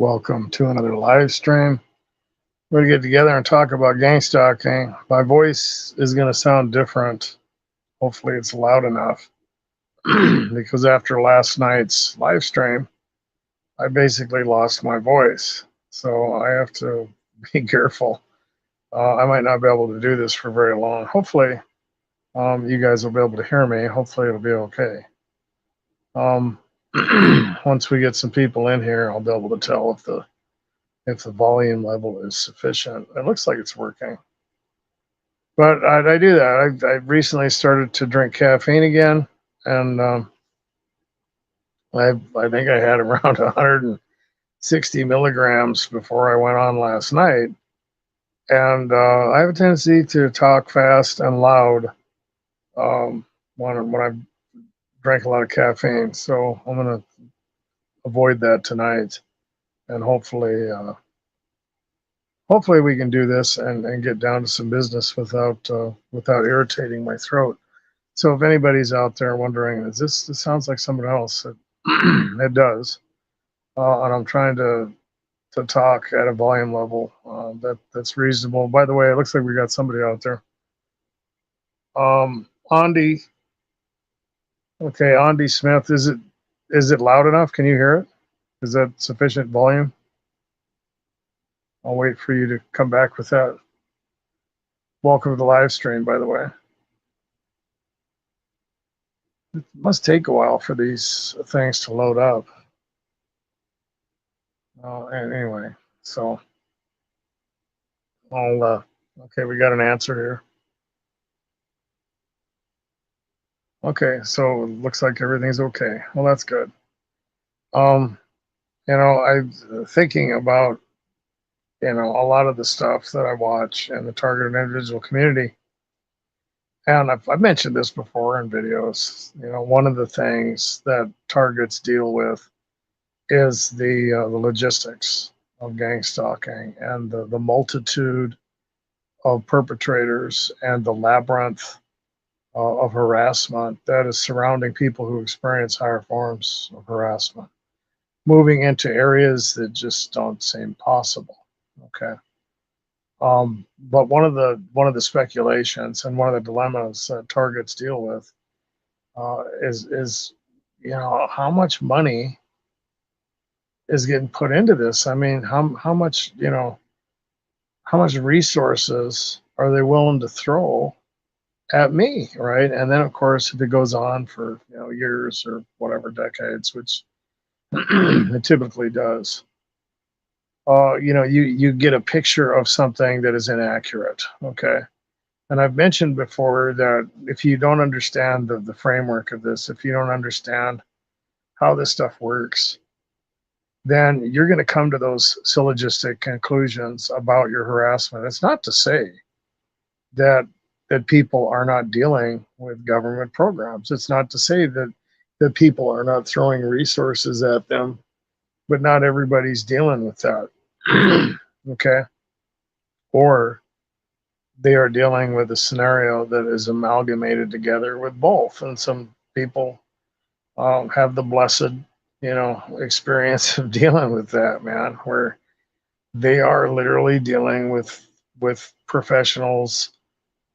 Welcome to another live stream. We're going to get together and talk about gangstalking. My voice is going to sound different. Hopefully, it's loud enough because after last night's live stream, I basically lost my voice. So I have to be careful. I might not be able to do this for very long. Hopefully, you guys will be able to hear me. Hopefully, it'll be okay. Um, once we get some people in here, I'll be able to tell if the volume level is sufficient. It looks like it's working. But I do that. I recently started to drink caffeine again, and I think I had around 160 milligrams before I went on last night. And I have a tendency to talk fast and loud when I drank a lot of caffeine. So I'm going to avoid that tonight, and hopefully we can do this and get down to some business without irritating my throat. So if anybody's out there wondering, this sounds like someone else? It does, and I'm trying to talk at a volume level that's reasonable. By the way, it looks like we got somebody out there. Andy, okay, Andy Smith, is it loud enough? Can you hear it? Is that sufficient volume? I'll wait for you to come back with that. Welcome to the live stream, by the way. It must take a while for these things to load up. And anyway, so okay, we got an answer here. Okay, so it looks like everything's okay. Well, that's good. I'm thinking about, a lot of the stuff that I watch in the targeted individual community. And I've mentioned this before in videos. One of the things that targets deal with is the logistics of gang stalking and the multitude of perpetrators and the labyrinth of harassment that is surrounding people who experience higher forms of harassment, moving into areas that just don't seem possible. Okay. But one of the speculations and one of the dilemmas that targets deal with is how much money is getting put into this. I mean, how much resources are they willing to throw at me, right? And then of course, if it goes on for years or whatever, decades, which it typically does, you get a picture of something that is inaccurate. Okay. And I've mentioned before that if you don't understand the framework of this, if you don't understand how this stuff works, then you're going to come to those syllogistic conclusions about your harassment. It's not to say that people are not dealing with government programs. It's not to say that people are not throwing resources at them, but not everybody's dealing with that. Okay. Or they are dealing with a scenario that is amalgamated together with both. And some people have the blessed, experience of dealing with that, man, where they are literally dealing with professionals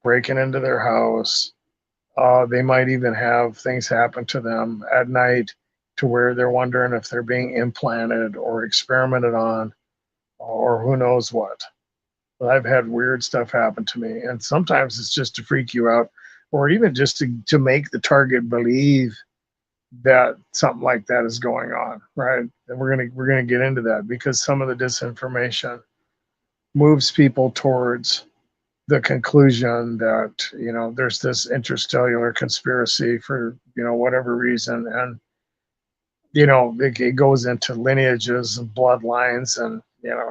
breaking into their house. They might even have things happen to them at night to where they're wondering if they're being implanted or experimented on or who knows what. But I've had weird stuff happen to me. And sometimes it's just to freak you out or even just to make the target believe that something like that is going on, right? And we're gonna get into that because some of the disinformation moves people towards the conclusion that there's this interstellar conspiracy for whatever reason, and it goes into lineages and bloodlines and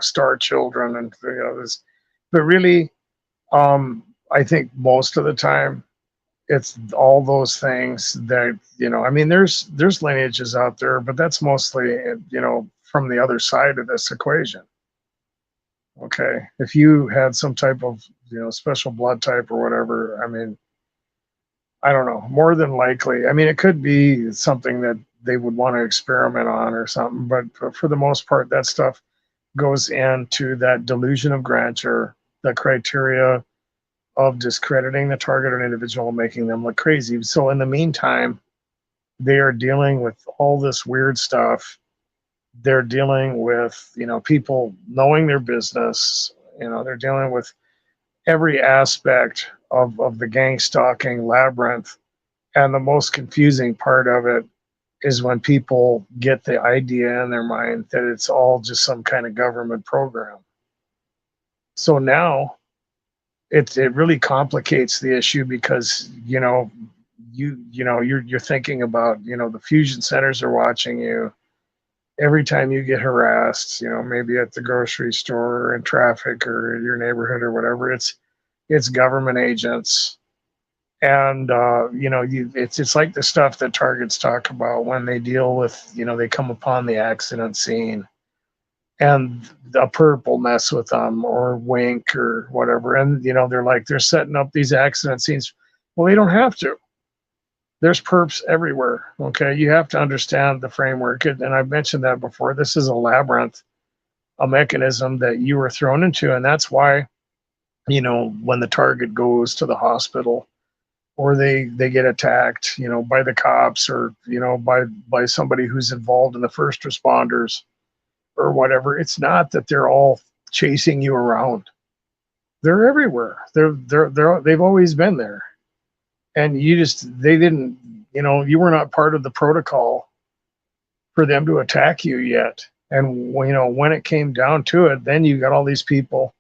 star children and this, but really, I think most of the time it's all those things that I mean, there's lineages out there, but that's mostly from the other side of this equation. Okay, if you had some type of special blood type or whatever, I mean, I don't know, more than likely, I mean, it could be something that they would want to experiment on or something. But for the most part, that stuff goes into that delusion of grandeur, the criteria of discrediting the targeted individual, making them look crazy. So in the meantime, they are dealing with all this weird stuff. They're dealing with, people knowing their business. They're dealing with every aspect of the gang stalking labyrinth. And the most confusing part of it is when people get the idea in their mind that it's all just some kind of government program. So now it really complicates the issue because you're thinking about, the fusion centers are watching you every time you get harassed, maybe at the grocery store or in traffic or in your neighborhood or whatever. It's government agents. And it's like the stuff that targets talk about when they deal with, they come upon the accident scene, and a perp will mess with them or wink or whatever. And, they're setting up these accident scenes. Well, they don't have to. There's perps everywhere. Okay. You have to understand the framework. And I've mentioned that before. This is a labyrinth, a mechanism that you were thrown into. And that's why, when the target goes to the hospital or they get attacked, by the cops or, by somebody who's involved in the first responders or whatever, it's not that they're all chasing you around. They're everywhere. They've always been there. And they didn't, you were not part of the protocol for them to attack you yet. And, when it came down to it, then you got all these people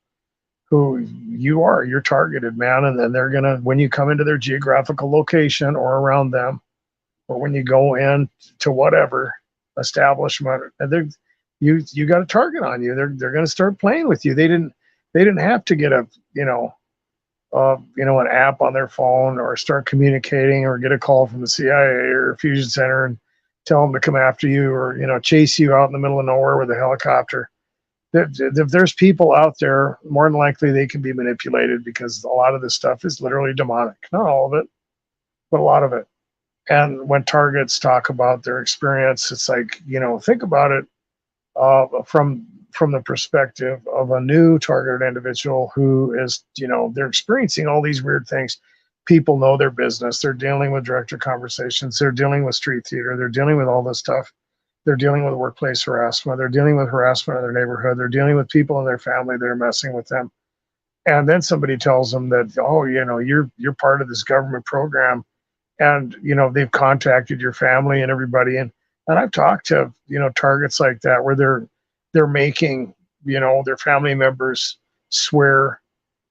who you're targeted, man. And then they're going to, when you come into their geographical location or around them, or when you go in to whatever establishment, and you got a target on you. They're going to start playing with you. They didn't have to get a, an app on their phone or start communicating or get a call from the CIA or Fusion Center and tell them to come after you or, chase you out in the middle of nowhere with a helicopter. If there's people out there, more than likely they can be manipulated because a lot of this stuff is literally demonic. Not all of it, but a lot of it. And when targets talk about their experience, it's like, think about it from the perspective of a new targeted individual who is, they're experiencing all these weird things. People know their business. They're dealing with director conversations. They're dealing with street theater. They're dealing with all this stuff. They're dealing with workplace harassment. They're dealing with harassment in their neighborhood. They're dealing with people in their family that are messing with them. And then somebody tells them that, oh, you're part of this government program, and they've contacted your family and everybody. And I've talked to targets like that where they're making their family members swear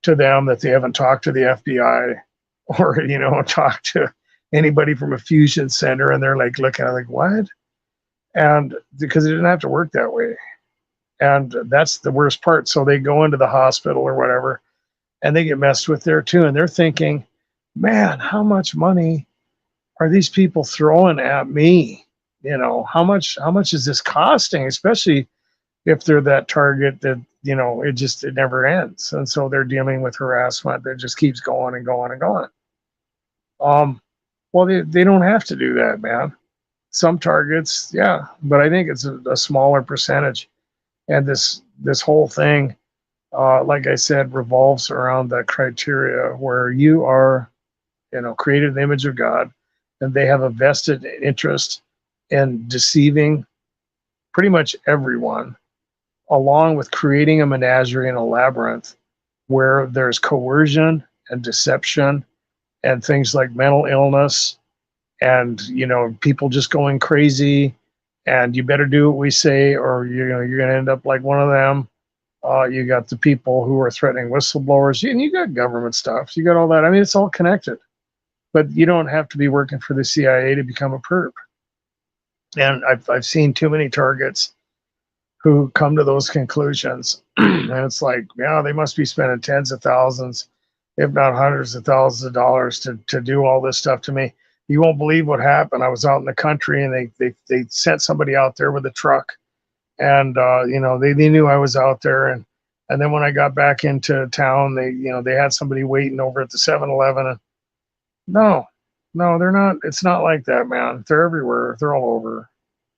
to them that they haven't talked to the FBI or talked to anybody from a fusion center, and they're like looking at like, what? And because it didn't have to work that way. And that's the worst part. So they go into the hospital or whatever, and they get messed with there too. And they're thinking, man, how much money are these people throwing at me? How much is this costing? Especially if they're that target that, it never ends. And so they're dealing with harassment that just keeps going and going and going. Well, they don't have to do that, man. Some targets, yeah, but I think it's a smaller percentage. And this whole thing, like I said, revolves around that criteria where you are, created in the image of God, and they have a vested interest in deceiving pretty much everyone, along with creating a menagerie and a labyrinth where there's coercion and deception and things like mental illness and, people just going crazy, and you better do what we say or, you're going to end up like one of them. You got the people who are threatening whistleblowers, and you got government stuff. You got all that. I mean, it's all connected, but you don't have to be working for the CIA to become a perp. And I've seen too many targets who come to those conclusions. And it's like, yeah, they must be spending tens of thousands, if not hundreds of thousands of dollars to do all this stuff to me. You won't believe what happened. I was out in the country, and they sent somebody out there with a truck, and they knew I was out there. And then when I got back into town, they had somebody waiting over at the 7-Eleven. And no, No, they're not. It's not like that, man. They're everywhere. They're all over.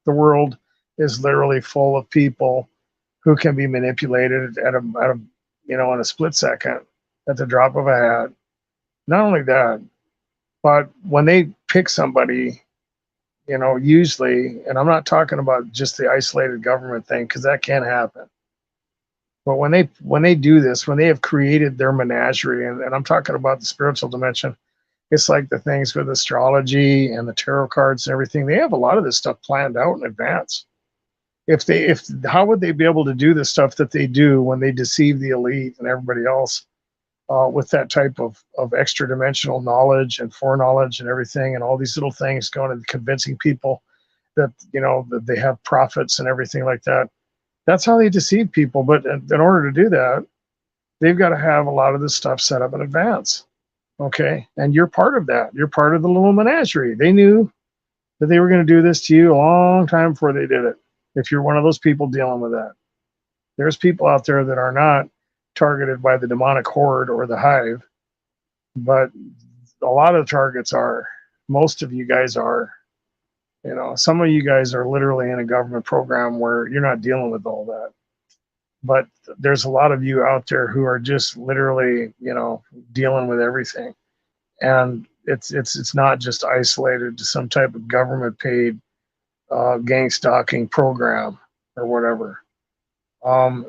The world is literally full of people who can be manipulated in a split second, at the drop of a hat. Not only that, but when they pick somebody, usually, and I'm not talking about just the isolated government thing because that can happen. But when they do this, when they have created their menagerie, and I'm talking about the spiritual dimension, it's like the things with astrology and the tarot cards and everything. They have a lot of this stuff planned out in advance. If how would they be able to do the stuff that they do when they deceive the elite and everybody else with that type of extra dimensional knowledge and foreknowledge and everything and all these little things going and convincing people that that they have profits and everything like that. That's how they deceive people. But in order to do that, they've got to have a lot of this stuff set up in advance. Okay. And you're part of that. You're part of the little menagerie. They knew that they were going to do this to you a long time before they did it. If you're one of those people dealing with that, there's people out there that are not targeted by the demonic horde or the hive, but a lot of the targets are. Most of you guys are. Some of you guys are literally in a government program where you're not dealing with all that. But there's a lot of you out there who are just literally, dealing with everything. And it's not just isolated to some type of government paid gangstalking program or whatever.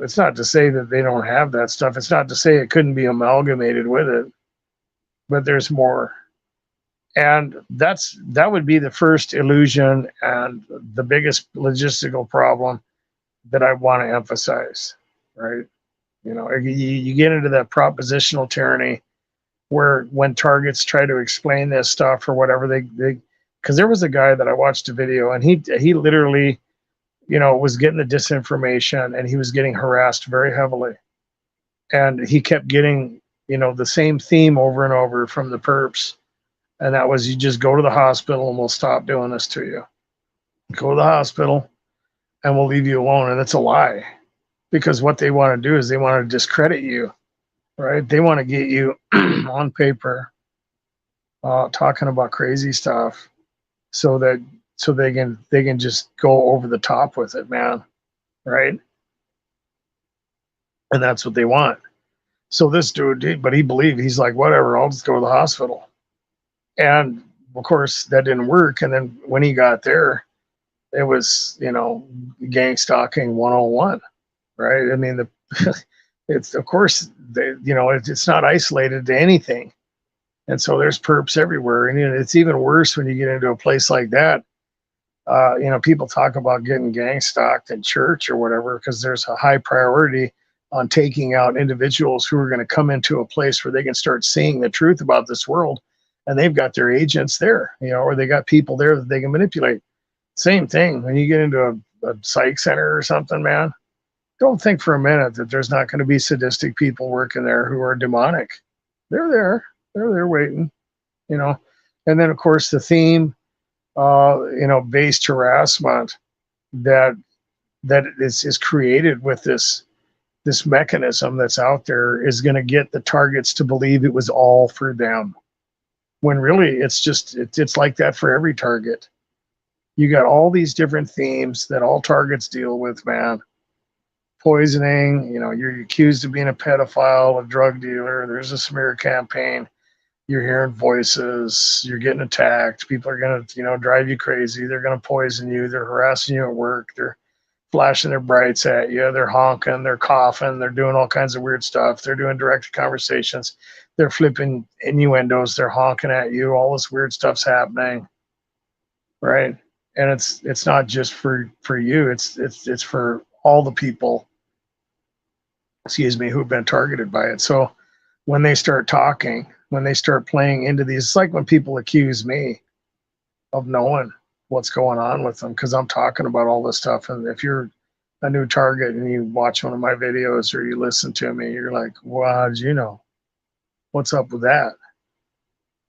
It's not to say that they don't have that stuff. It's not to say it couldn't be amalgamated with it, but there's more. And that would be the first illusion and the biggest logistical problem that I want to emphasize, right? You get into that propositional tyranny where when targets try to explain this stuff or whatever, they because there was a guy that I watched a video and he literally, was getting the disinformation and he was getting harassed very heavily. And he kept getting, the same theme over and over from the perps. And that was, you just go to the hospital and we'll stop doing this to you. Go to the hospital and we'll leave you alone. And it's a lie, because what they want to do is they want to discredit you, right? They want to get you on paper talking about crazy stuff so they can just go over the top with it, man, right? And that's what they want. So this dude, but he believed, he's like, whatever, I'll just go to the hospital. And of course that didn't work. And then when he got there, it was, gang stalking 101, right? I mean, it's, of course, it's not isolated to anything. And so there's perps everywhere. And it's even worse when you get into a place like that. People talk about getting gang stalked in church or whatever, because there's a high priority on taking out individuals who are going to come into a place where they can start seeing the truth about this world. And they've got their agents there, or they got people there that they can manipulate. Same thing when you get into a psych center or something, man. Don't think for a minute that there's not going to be sadistic people working there who are demonic. They're there. They're there waiting, And then, of course, the theme, based harassment that is created with this mechanism that's out there is going to get the targets to believe it was all for them, when really it's like that for every target. You got all these different themes that all targets deal with, man. Poisoning, you're accused of being a pedophile, a drug dealer, there's a smear campaign, you're hearing voices, you're getting attacked, people are going to, drive you crazy, they're going to poison you, they're harassing you at work, they're flashing their brights at you, they're honking, they're coughing, they're doing all kinds of weird stuff, they're doing direct conversations, they're flipping innuendos, they're honking at you, all this weird stuff's happening, right? And it's not just for you, it's for all the people, who've been targeted by it. So when they start talking, when they start playing into these, it's like when people accuse me of knowing what's going on with them because I'm talking about all this stuff. And if you're a new target and you watch one of my videos or you listen to me, you're like, well, how did you know? What's up with that?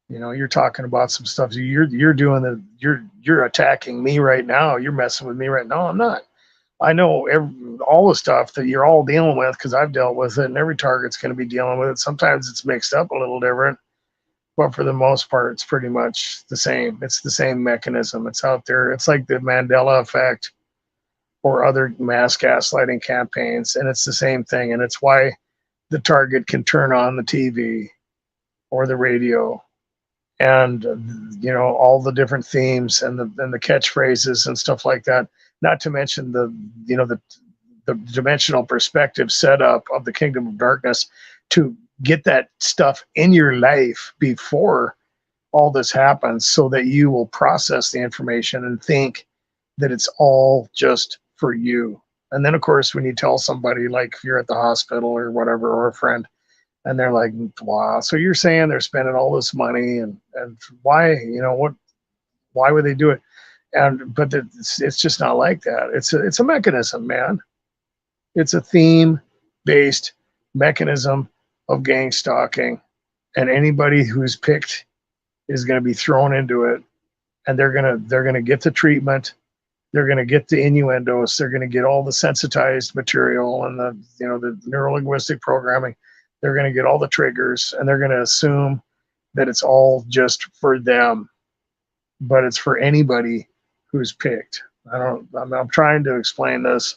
You're talking about some stuff. You're doing you're attacking me right now. You're messing with me right now. I'm not. I know all the stuff that you're all dealing with because I've dealt with it, and every target's going to be dealing with it. Sometimes it's mixed up a little different, but for the most part, it's pretty much the same. It's the same mechanism. It's out there. It's like the Mandela effect or other mass gaslighting campaigns, and it's the same thing. And it's why the target can turn on the TV or the radio, and all the different themes and the catchphrases and stuff like that. Not to mention the dimensional perspective setup of the kingdom of darkness to get that stuff in your life before all this happens, so that you will process the information and think that it's all just for you. And then, of course, when you tell somebody, like if you're at the hospital or whatever, or a friend, and they're like, wow, so you're saying they're spending all this money, and why, why would they do it? But it's just not like that. It's a mechanism, man. It's a theme based mechanism of gang stalking, and anybody who's picked is going to be thrown into it, and they're going to get the treatment. They're going to get the innuendos. They're going to get all the sensitized material and the neurolinguistic programming. They're going to get all the triggers, and they're going to assume that it's all just for them, but it's for anybody who's picked. I'm trying to explain this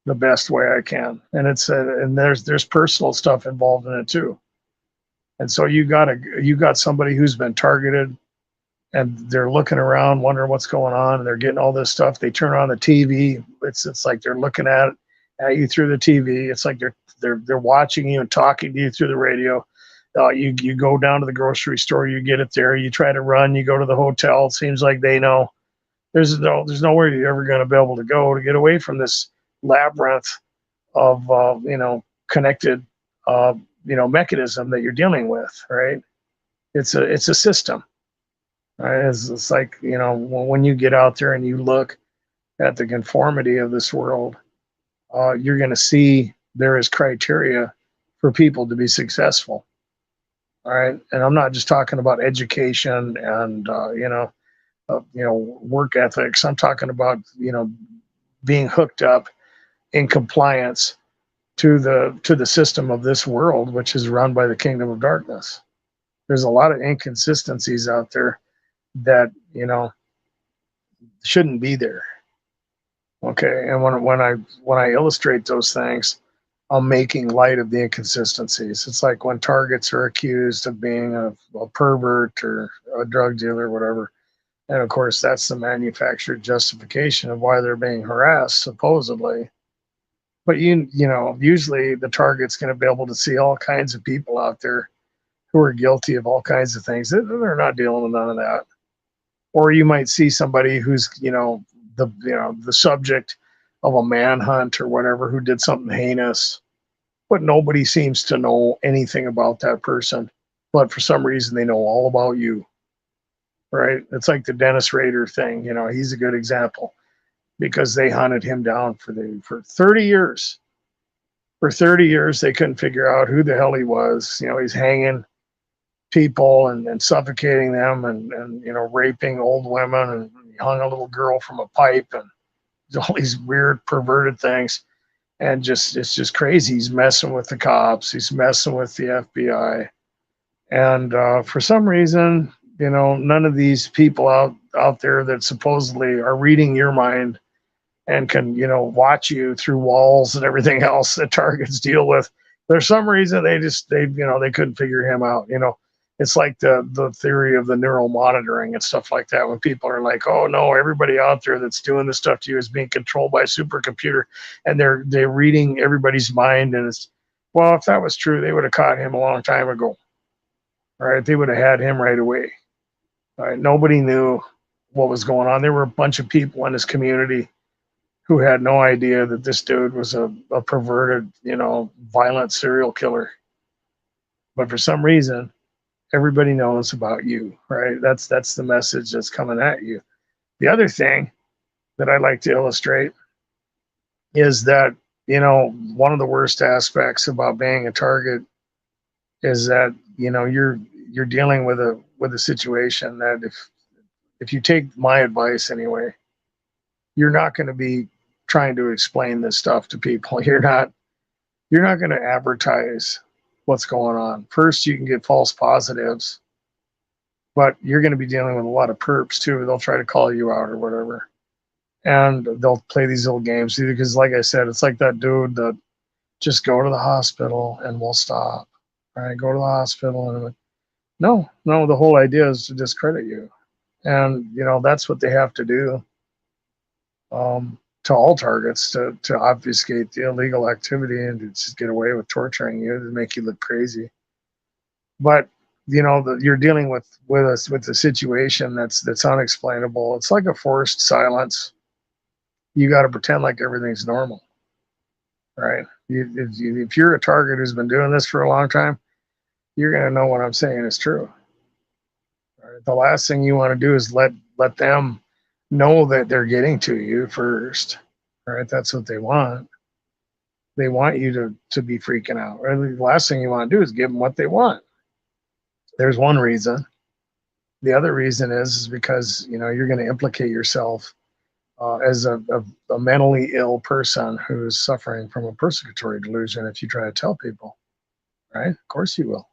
the best way I can, and and there's personal stuff involved in it too. And so you got somebody who's been targeted, and they're looking around, wondering what's going on, and they're getting all this stuff. They turn on the TV. It's like they're looking at you through the TV. It's like they're watching you and talking to you through the radio. You go down to the grocery store, you get it there. You try to run, you go to the hotel. It seems like they know there's nowhere you're ever going to be able to go to get away from this labyrinth of connected mechanism that you're dealing with, right? It's a system. Right? It's like, when you get out there and you look at the conformity of this world, you're going to see there is criteria for people to be successful. All right. And I'm not just talking about education and, work ethics. I'm talking about, being hooked up in compliance to the system of this world, which is run by the kingdom of darkness. There's a lot of inconsistencies out there that shouldn't be there. Okay, and when I illustrate those things, I'm making light of the inconsistencies. It's like when targets are accused of being a pervert or a drug dealer or whatever, and of course that's the manufactured justification of why they're being harassed, supposedly. But usually the target's going to be able to see all kinds of people out there who are guilty of all kinds of things. They're not dealing with none of that. Or you might see somebody who's the subject of a manhunt or whatever, who did something heinous, but nobody seems to know anything about that person. But for some reason, they know all about you, right? It's like the Dennis Rader thing. He's a good example, because they hunted him down for 30 years. For 30 years, they couldn't figure out who the hell he was. He's hanging people and suffocating them and raping old women, and he hung a little girl from a pipe, and all these weird perverted things. And it's just crazy. He's messing with the cops. He's messing with the FBI. And for some reason, none of these people out there that supposedly are reading your mind and can, watch you through walls and everything else that targets deal with, there's some reason they couldn't figure him out. It's like the theory of the neural monitoring and stuff like that, when people are like, oh no, everybody out there that's doing this stuff to you is being controlled by a supercomputer, and they're reading everybody's mind. And well, if that was true, they would have caught him a long time ago. All right, they would have had him right away. All right, nobody knew what was going on. There were a bunch of people in his community who had no idea that this dude was a perverted, violent serial killer. But for some reason, everybody knows about you, right? That's the message that's coming at you. The other thing that I like to illustrate is that, one of the worst aspects about being a target is that, you're dealing with a situation that if you take my advice anyway, you're not going to be trying to explain this stuff to people. You're not going to advertise what's going on. First, you can get false positives, but you're going to be dealing with a lot of perps too. They'll try to call you out or whatever, and they'll play these little games because, like I said, it's like that dude that just go to the hospital and we'll stop. All right, go to the hospital, and I'm like, no. The whole idea is to discredit you, and that's what they have to do to all targets to obfuscate the illegal activity and to just get away with torturing you to make you look crazy. But you're dealing with a situation that's unexplainable. It's like a forced silence. You got to pretend like everything's normal, right? If you're a target who's been doing this for a long time, you're going to know what I'm saying is true. Right? The last thing you want to do is let them know that they're getting to you first. Right? That's what they want. They want you to be freaking out. Right? The last thing you want to do is give them what they want. There's one reason. The other reason is because you're going to implicate yourself as a mentally ill person who's suffering from a persecutory delusion if you try to tell people, right? Of course you will.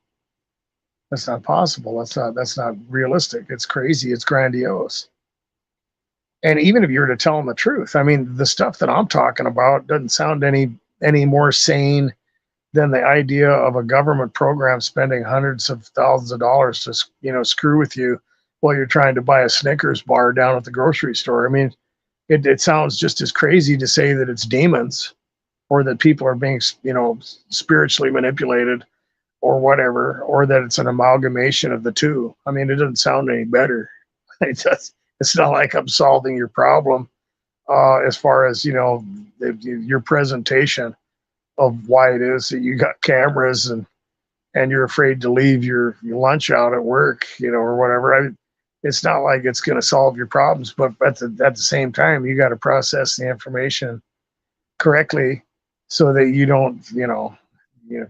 That's not possible. That's not realistic. It's crazy. It's grandiose. And even if you were to tell them the truth, I mean, the stuff that I'm talking about doesn't sound any more sane than the idea of a government program spending hundreds of thousands of dollars to screw with you while you're trying to buy a Snickers bar down at the grocery store. I mean, it sounds just as crazy to say that it's demons or that people are being spiritually manipulated or whatever, or that it's an amalgamation of the two. I mean, it doesn't sound any better. It's not like I'm solving your problem as far as your presentation of why it is that you got cameras and you're afraid to leave your lunch out at work, or whatever. It's not like it's going to solve your problems, but at the same time, you got to process the information correctly so that you don't,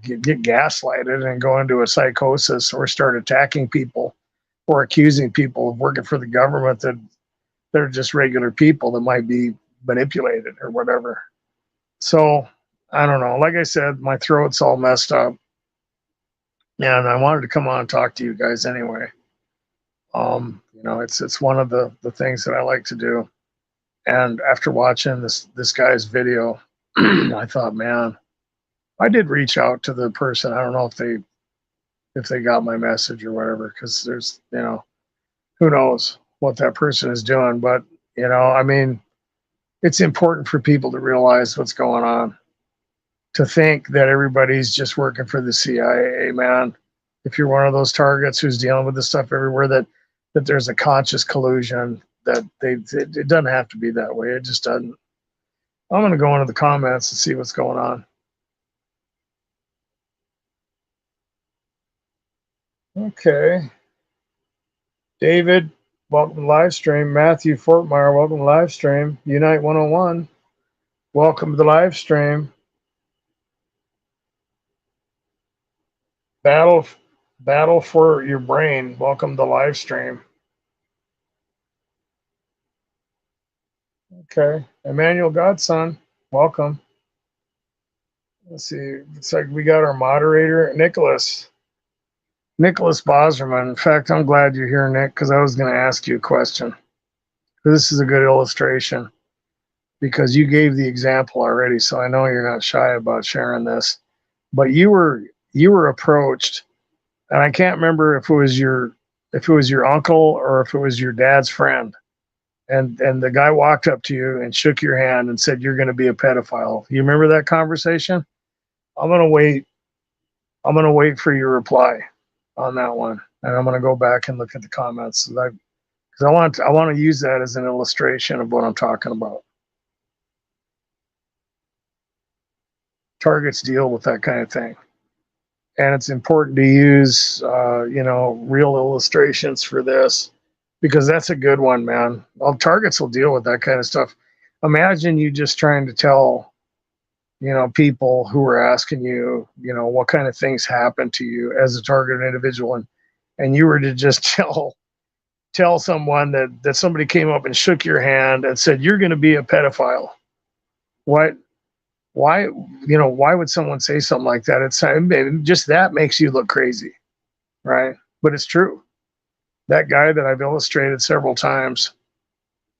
get gaslighted and go into a psychosis or start attacking people or accusing people of working for the government that they're just regular people that might be manipulated or whatever. So I don't know. Like I said, my throat's all messed up, and I wanted to come on and talk to you guys anyway. It's one of the things that I like to do. And after watching this guy's video, I thought, man, I did reach out to the person. I don't know if they got my message or whatever, because there's who knows what that person is doing. But I mean, it's important for people to realize what's going on. To think that everybody's just working for the CIA, man. If you're one of those targets who's dealing with this stuff everywhere, that there's a conscious collusion, that it doesn't have to be that way. It just doesn't. I'm going to go into the comments and see what's going on. Okay. David, welcome to live stream. Matthew Fortmeyer, welcome to live stream. Unite 101, welcome to the live stream. Battle for your brain, welcome to the live stream. Okay. Emmanuel Godson, welcome. Let's see. It's like we got our moderator, Nicholas Boserman. In fact, I'm glad you're here, Nick, because I was going to ask you a question. This is a good illustration because you gave the example already, so I know you're not shy about sharing this. But you were approached, and I can't remember if it was your uncle or if it was your dad's friend. And the guy walked up to you and shook your hand and said, "You're going to be a pedophile." You remember that conversation? I'm going to wait for your reply on that one, and I'm going to go back and look at the comments because I want to use that as an illustration of what I'm talking about. Targets deal with that kind of thing, and it's important to use real illustrations for this, because that's a good one, man. Well, targets will deal with that kind of stuff. Imagine you just trying to tell people who are asking you, what kind of things happen to you as a targeted individual, and you were to just tell someone that somebody came up and shook your hand and said, "You're going to be a pedophile." Why would someone say something like that? It's just that makes you look crazy, right? But it's true. That guy that I've illustrated several times,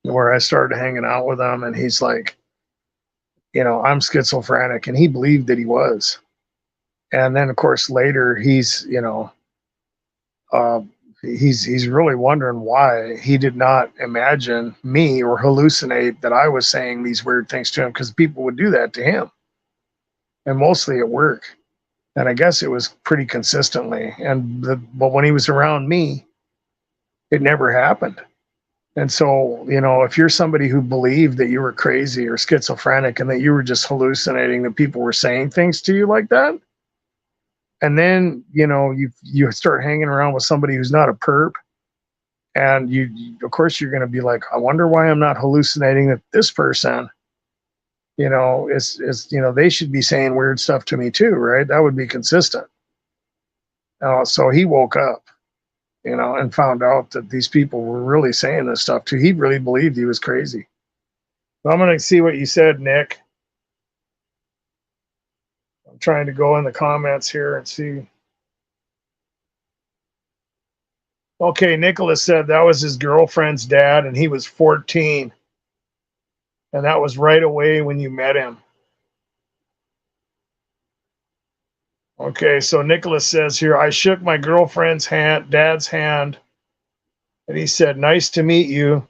where I started hanging out with him, and he's like, I'm schizophrenic, and he believed that he was. And then, of course, later uh, he's really wondering why he did not imagine me or hallucinate that I was saying these weird things to him, because people would do that to him, and mostly at work. And I guess it was pretty consistently. But when he was around me, it never happened. And so, if you're somebody who believed that you were crazy or schizophrenic and that you were just hallucinating, that people were saying things to you like that, and then, you start hanging around with somebody who's not a perp, and of course you're going to be like, I wonder why I'm not hallucinating that this person, is they should be saying weird stuff to me too, right? That would be consistent. So he woke up, and found out that these people were really saying this stuff too. He really believed he was crazy. So I'm going to see what you said, Nick. I'm trying to go in the comments here and see. Okay, Nicholas said that was his girlfriend's dad, and he was 14. And that was right away when you met him. Okay, so Nicholas says here, I shook my girlfriend's dad's hand, and he said, nice to meet you.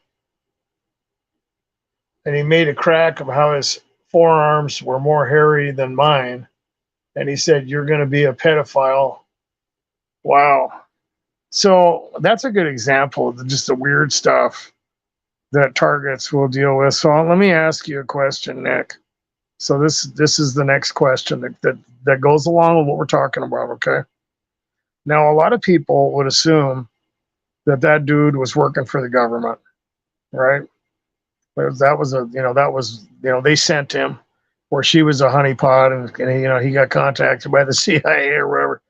And he made a crack of how his forearms were more hairy than mine. And he said, you're going to be a pedophile. Wow. So that's a good example of just the weird stuff that targets will deal with. So let me ask you a question, Nick. So this is the next question that goes along with what we're talking about, okay? Now, a lot of people would assume that dude was working for the government, right? They sent him, or she was a honeypot, and he got contacted by the CIA or whatever.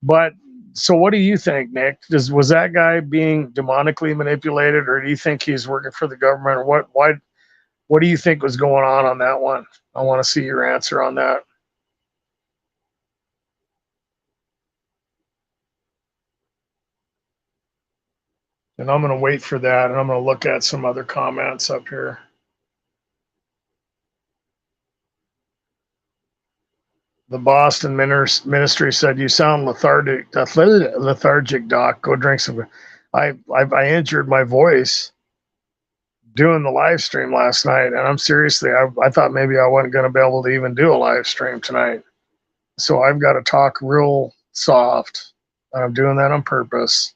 But so what do you think, Nick? Was that guy being demonically manipulated, or do you think he's working for the government, or what do you think was going on that one? I want to see your answer on that. And I'm going to wait for that, and I'm going to look at some other comments up here. The Boston ministry said, you sound lethargic, Doc. Go drink some. I injured my voice doing the live stream last night, and I'm seriously, I thought maybe I wasn't going to be able to even do a live stream tonight. So I've got to talk real soft. I'm doing that on purpose.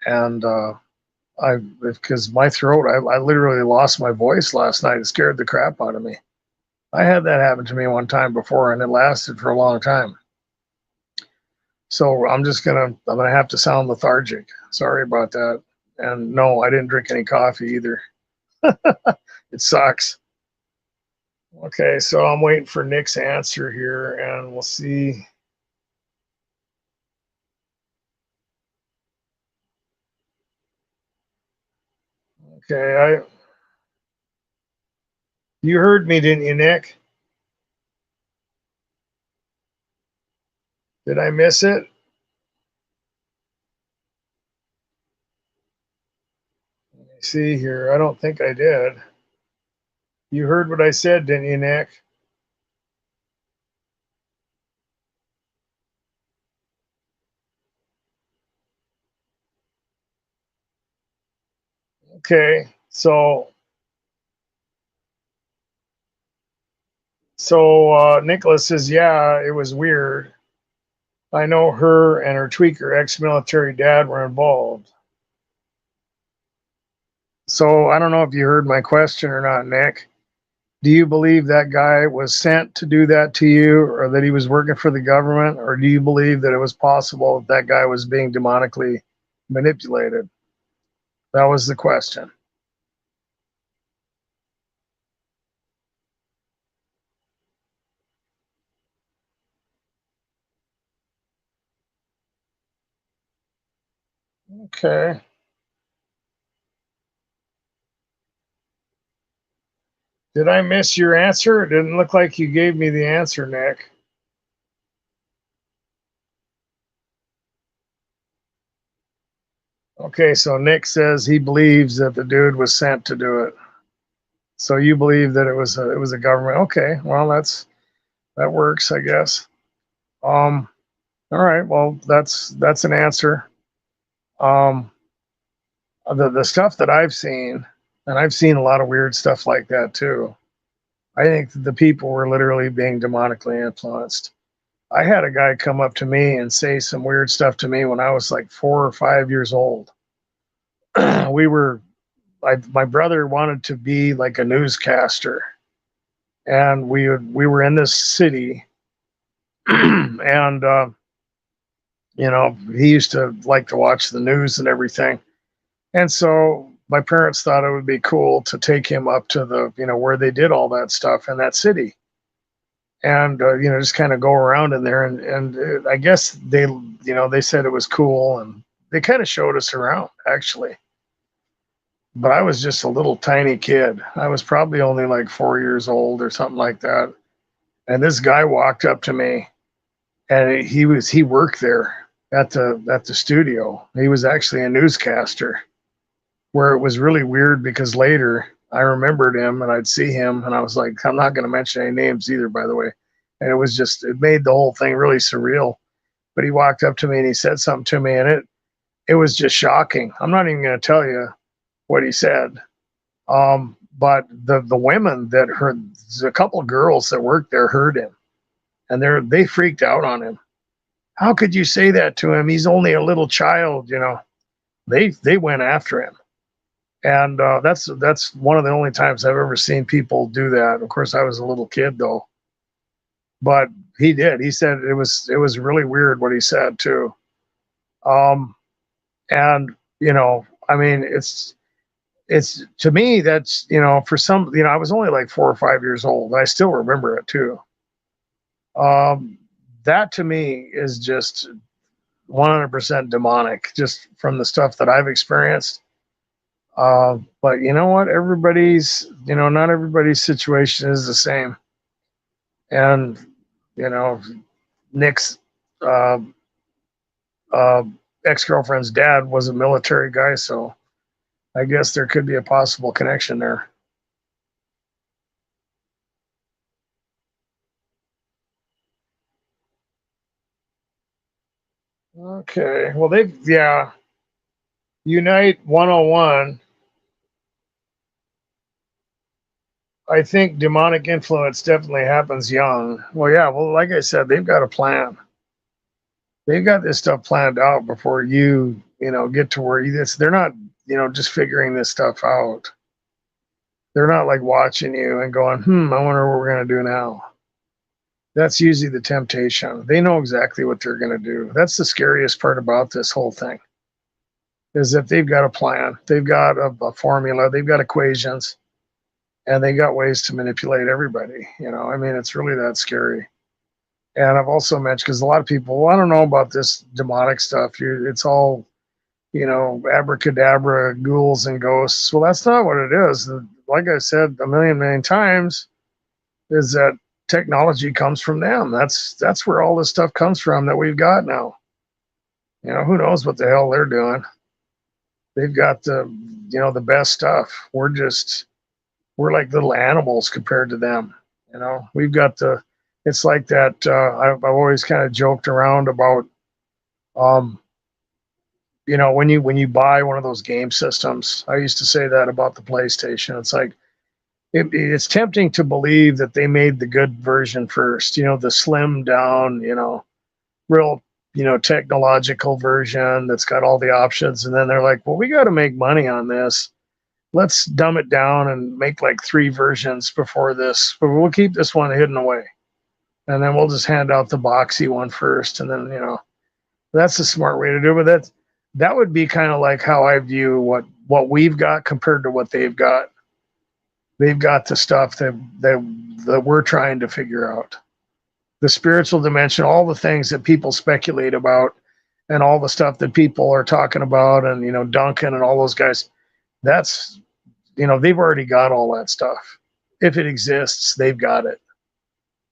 And because my throat, I literally lost my voice last night. It scared the crap out of me. I had that happen to me one time before, and it lasted for a long time. So I'm gonna have to sound lethargic. Sorry about that. And no, I didn't drink any coffee either. It sucks. Okay, so I'm waiting for Nick's answer here, and we'll see. Okay, you heard me, didn't you, Nick? Did I miss it? Let me see here. I don't think I did. You heard what I said, didn't you, Nick? Okay, so Nicholas says, yeah, it was weird. I know her and her tweaker ex-military dad were involved. So I don't know if you heard my question or not, Nick. Do you believe that guy was sent to do that to you, or that he was working for the government, or do you believe that it was possible that guy was being demonically manipulated? That was the question. Okay. Did I miss your answer? It didn't look like you gave me the answer, Nick. Okay, so Nick says he believes that the dude was sent to do it. So you believe that it was a government? Okay, well that works, I guess. Um, all right, well that's an answer. Um, the stuff that I've seen, and I've seen a lot of weird stuff like that too. I think that the people were literally being demonically influenced. I had a guy come up to me and say some weird stuff to me when I was like 4 or 5 years old. we were my brother wanted to be like a newscaster, and we were in this city, and he used to like to watch the news and everything, and so my parents thought it would be cool to take him up to the where they did all that stuff in that city, and just kind of go around in there, and I guess they said it was cool, and they kind of showed us around actually. But I was just a little tiny kid. I was probably only like 4 years old or something like that. And this guy walked up to me, and he worked there at the studio. He was actually a newscaster, where it was really weird because later I remembered him and I'd see him and I was like, I'm not going to mention any names either, by the way. And it made the whole thing really surreal. But he walked up to me and he said something to me, and it was just shocking. I'm not even going to tell you what he said. But the women that heard, a couple of girls that worked there heard him, and they freaked out on him. How could you say that to him? He's only a little child. They went after him, and that's one of the only times I've ever seen people do that. Of course, I was a little kid though, but he did. He said it was really weird what he said too. Um, and I mean, it's to me that's for some I was only like 4 or 5 years old. I still remember it too. Um, that to me is just 100% demonic, just from the stuff that I've experienced. But you know what? Not everybody's situation is the same. And, you know, Nick's uh, uh, ex girlfriend's dad was a military guy. So I guess there could be a possible connection there. Okay. Well, yeah, Unite 101. I think demonic influence definitely happens young. Well, yeah. Well, like I said, they've got a plan. They've got this stuff planned out before get to where they're not, just figuring this stuff out. They're not like watching you and going, I wonder what we're going to do now. That's usually the temptation. They know exactly what they're going to do. That's the scariest part about this whole thing, is that they've got a plan. They've got a formula. They've got equations, and they got ways to manipulate everybody. I mean, it's really that scary. And I've also mentioned, because a lot of people, well, I don't know about this demonic stuff. It's all, abracadabra, ghouls and ghosts. Well, that's not what it is. Like I said a million times, is that technology comes from them. That's where all this stuff comes from that we've got now. Who knows what the hell they're doing? They've got the best stuff. We're like little animals compared to them. We've got it's like that. I've always kind of joked around about, when you buy one of those game systems. I used to say that about the PlayStation. It's like, it's tempting to believe that they made the good version first, the slim down, real, technological version that's got all the options. And then they're like, well, we got to make money on this. Let's dumb it down and make like 3 versions before this, but we'll keep this one hidden away. And then we'll just hand out the boxy one first. And then, that's the smart way to do it. But that would be kind of like how I view what we've got compared to what they've got. They've got the stuff that we're trying to figure out. The spiritual dimension, all the things that people speculate about, and all the stuff that people are talking about, and Duncan and all those guys, that's they've already got all that stuff. If it exists, they've got it.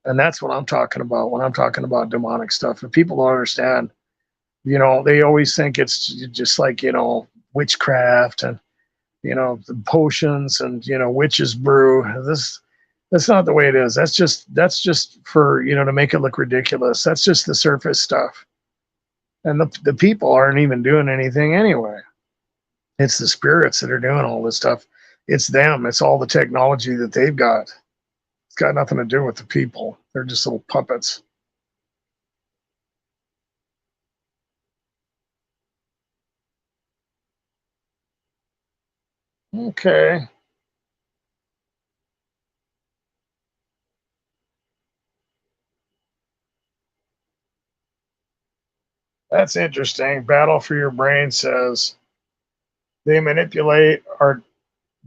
And that's what I'm talking about when I'm talking about demonic stuff. If people don't understand, they always think it's just like, witchcraft and the potions and witches brew. That's not the way it is. That's just for to make it look ridiculous. That's just the surface stuff, and the people aren't even doing anything anyway. It's the spirits that are doing all this stuff. It's them. It's all the technology that they've got. It's got nothing to do with the people. They're just little puppets. Okay, that's interesting. Battle for Your Brain says they manipulate our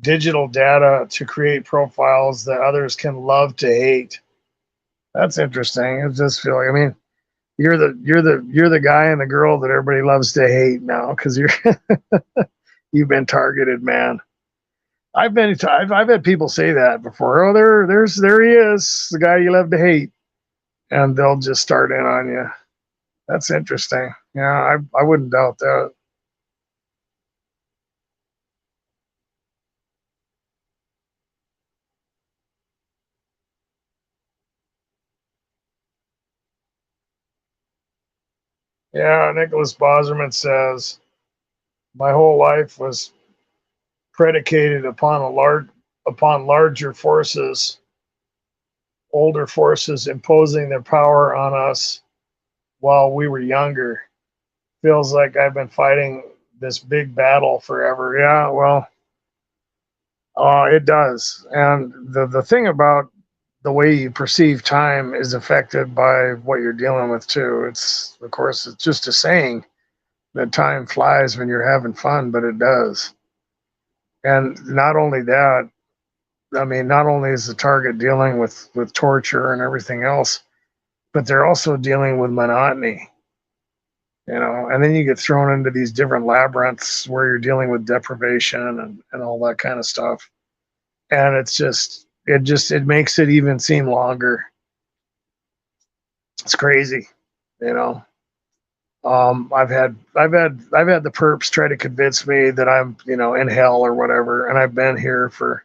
digital data to create profiles that others can love to hate. That's interesting. It just feel like, I mean, you're the guy and the girl that everybody loves to hate now because you've been targeted, man. I've had people say that before. Oh, there he is, the guy you love to hate, and they'll just start in on you. That's interesting. Yeah, I wouldn't doubt that. Yeah, Nicholas Boserman says my whole life was predicated upon larger forces, older forces imposing their power on us while we were younger. Feels like I've been fighting this big battle forever. Yeah, well, it does. And the thing about the way you perceive time is affected by what you're dealing with too. It's of course it's just a saying that time flies when you're having fun, but it does. And not only that, I mean, not only is the target dealing with torture and everything else, but they're also dealing with monotony. And then you get thrown into these different labyrinths where you're dealing with deprivation and all that kind of stuff. And it makes it even seem longer. It's crazy, you know. I've had the perps try to convince me that I'm in hell or whatever, and I've been here for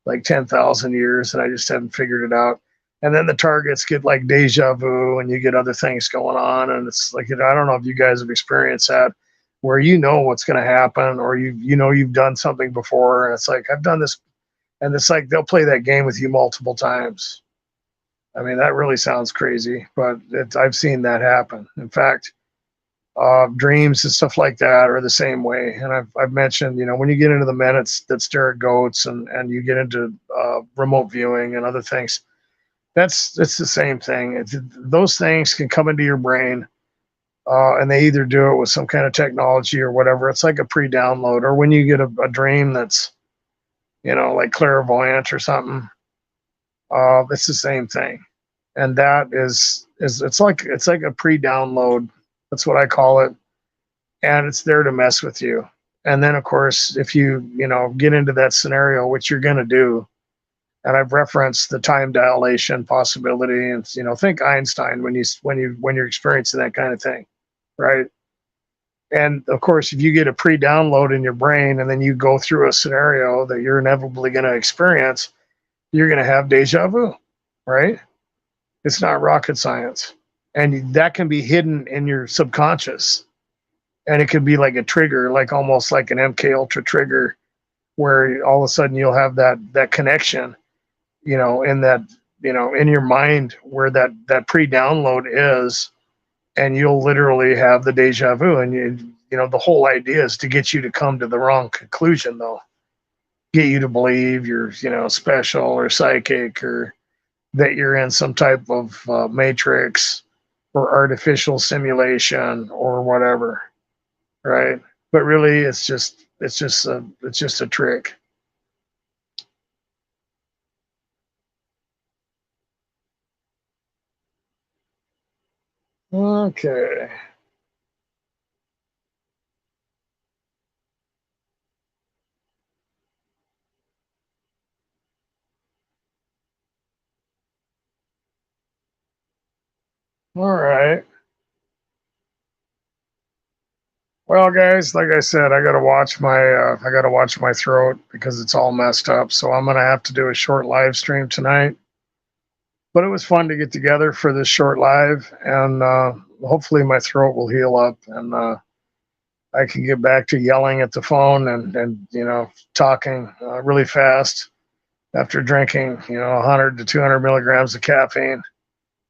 like 10,000 years, and I just haven't figured it out. And then the targets get like deja vu, and you get other things going on, and it's like I don't know if you guys have experienced that, where what's going to happen, or you've done something before, and it's like I've done this, and it's like they'll play that game with you multiple times. I mean, that really sounds crazy, but I've seen that happen. In fact, dreams and stuff like that are the same way. And I've mentioned, when you get into the minutes that stare at goats and you get into remote viewing and other things, it's the same thing. Those things can come into your brain, and they either do it with some kind of technology or whatever. It's like a pre-download, or when you get a dream that's, like clairvoyant or something, it's the same thing. And that is it's like a pre-download. That's what I call it, and it's there to mess with you. And then, of course, if you get into that scenario, which you're going to do, and I've referenced the time dilation possibility, and think Einstein when you're experiencing that kind of thing, right? And of course, if you get a pre-download in your brain, and then you go through a scenario that you're inevitably going to experience, you're going to have deja vu, right? It's not rocket science, and that can be hidden in your subconscious, and it could be like a trigger, like almost like an MK Ultra trigger, where all of a sudden you'll have that connection, in that in your mind where that pre-download is, and you'll literally have the deja vu, and the whole idea is to get you to come to the wrong conclusion, though, get you to believe you're special or psychic, or that you're in some type of matrix or artificial simulation or whatever, right? But really, it's just a trick. Okay, all right. Well, guys, like I said, I gotta watch my throat because it's all messed up. So I'm gonna have to do a short live stream tonight. But it was fun to get together for this short live, and hopefully my throat will heal up, and I can get back to yelling at the phone and talking really fast after drinking 100 to 200 milligrams of caffeine.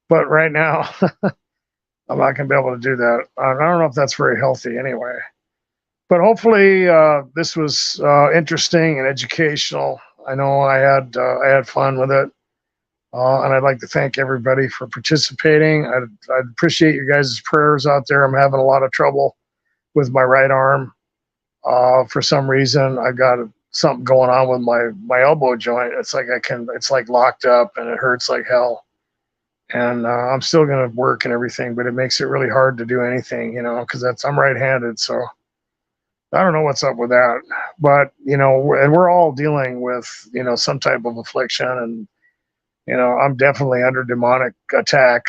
But right now, I'm not going to be able to do that. I don't know if that's very healthy anyway. But hopefully, this was interesting and educational. I know I had fun with it, and I'd like to thank everybody for participating. I'd appreciate you guys' prayers out there. I'm having a lot of trouble with my right arm. For some reason, I got something going on with my elbow joint. It's like locked up and it hurts like hell. And I'm still gonna work and everything, but it makes it really hard to do anything, because I'm right-handed, so I don't know what's up with that. But and we're all dealing with some type of affliction, and I'm definitely under demonic attack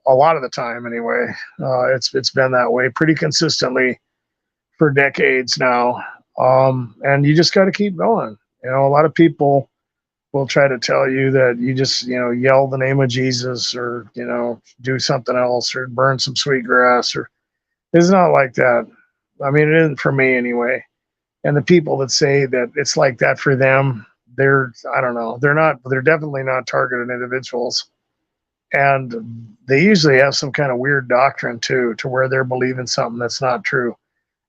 a lot of the time. Anyway, it's been that way pretty consistently for decades now. And you just got to keep going. A lot of people will try to tell you that you just, yell the name of Jesus, or, do something else, or burn some sweet grass, or it's not like that. I mean, it isn't for me anyway. And the people that say that it's like that for them, I don't know, they're definitely not targeted individuals. And they usually have some kind of weird doctrine too, to where they're believing something that's not true.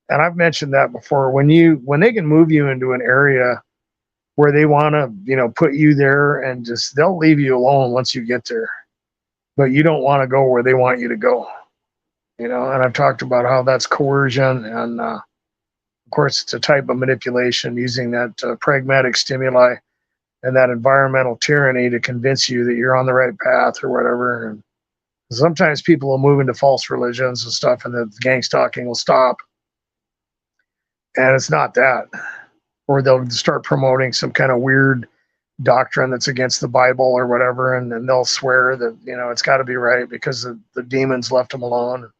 And I've mentioned that before. When they can move you into an area where they want to, put you there, and just they'll leave you alone once you get there, but you don't want to go where they want you to go. And I've talked about how that's coercion, and of course it's a type of manipulation using that pragmatic stimuli and that environmental tyranny to convince you that you're on the right path or whatever. And sometimes people will move into false religions and stuff, and the gangstalking will stop. And it's not that. Or they'll start promoting some kind of weird doctrine that's against the Bible or whatever, and then they'll swear that it's got to be right because the demons left them alone.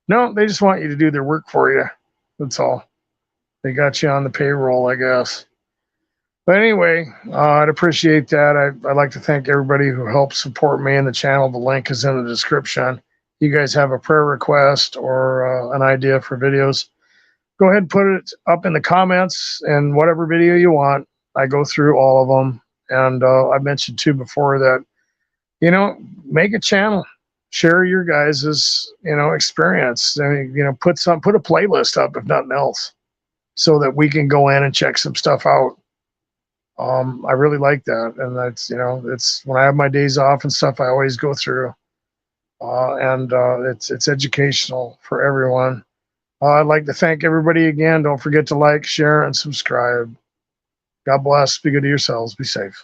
No, they just want you to do their work for you. That's all. They got you on the payroll, I guess. But anyway, I'd appreciate that. I'd like to thank everybody who helped support me in the channel. The link is in the description. You guys have a prayer request or an idea for videos, go ahead and put it up in the comments, and whatever video you want, I go through all of them. And I mentioned too before that, make a channel, share your guys's, experience. I mean, put a playlist up, if nothing else, so that we can go in and check some stuff out. I really like that. And that's, it's when I have my days off and stuff, I always go through, and it's educational for everyone. I'd like to thank everybody again. Don't forget to like, share, and subscribe. God bless. Be good to yourselves. Be safe.